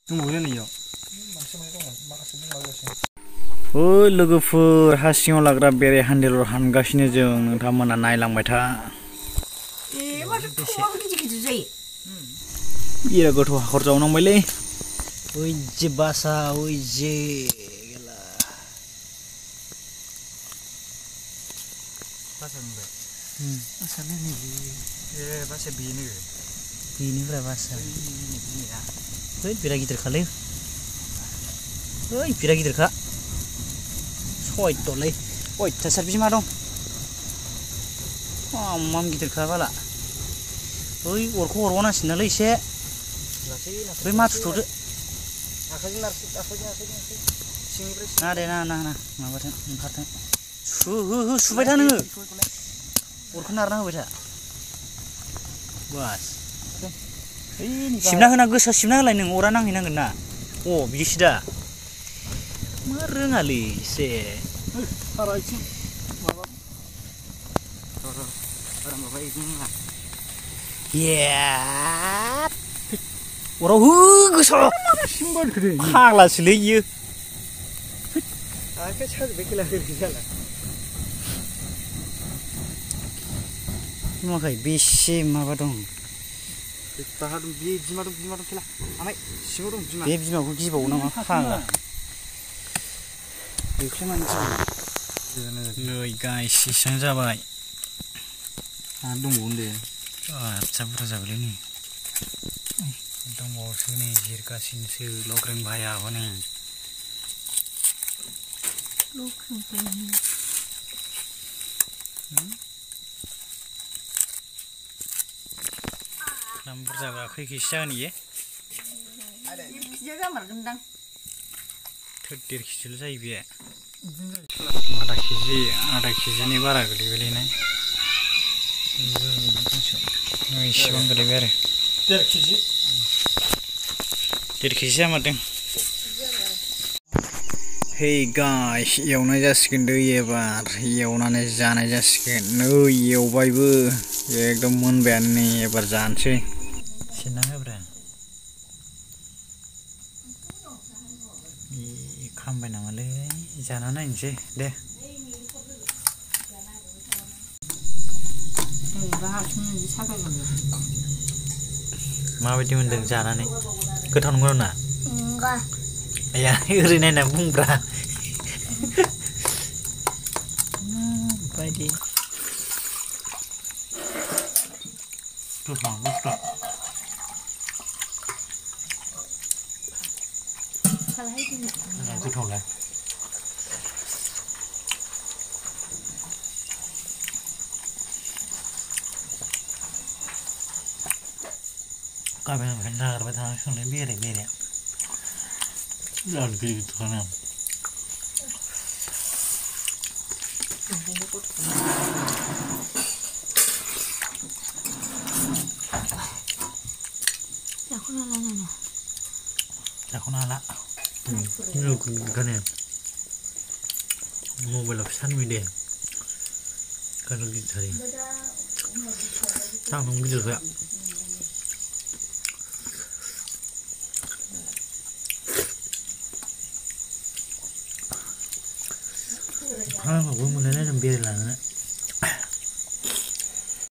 ओइ लोगोफोर हा सिङाव लाग्रा बेरे हान्देल हानगासिनो जों नोंथांमोना नायलांबाय था बिराद गोथौ हाखर जावनांबायलै ओइजे बासा ओइजे बेनिफ्राय बासा ओइ बिराद गिदिरखालै ओइ बिराद गिदिरखा सयतलै अयथासार बिमा दं माम गिदिरखा बाला ओइ अरखौ हरबावनांसिगोनलै एसे बै मा थुथ'दो ना दे ना माबाथों ओंखारथों सुबाय था नोङो अरखौ नारना होबाय था बास सिबना होना गोसा सिबना होलाय नों अरा नांहैनांगोन ना अ बिदिसो दा मा रोङालै एसे अराव हो गोसा फाग्लासोलै इयो नुवाखै बेसे माबा दं बे बिमाखौ गिबावो नामा फाग्ला नै गाइस इसेबां जाबाय आरो दंबावो दे आदसा बुरजा जाबायलै नै दंबावोसो नै जिरगासिनोसो लग्रें भाया हनै नाम बुरजाबा खै केजि जागोन इयो 1.5 केजिल' जायो बे आधा केजिनि बारा गोलैबायलै इसेबां गोलैबाय आरो 1.5 केजि जामारदों हे गाइस एवनाय जासिगोन दै एबार एवनानै जानाय जासिगोन नै एवबायबो एकदम मोनबायानो नै एबार जानोसै सेरना होब्रा खामबाय नामालै जाना नायनोसै दे माबायदि मोनदों जानानै गोथाव नंगौ ना आया ओरै नायना बुंब्रा बायदि गोथावलाय गामिनिफ्राय नागिरबाय थानांसिगोनलै बेरे बिराद गिदिरखाना जाख'नो हाला मबाइलाव फिसा नुयो दे गाज्रि गिदिरथार आं नों गिदिरखा खालामाबो मोनलायलायदों बेरे लानानै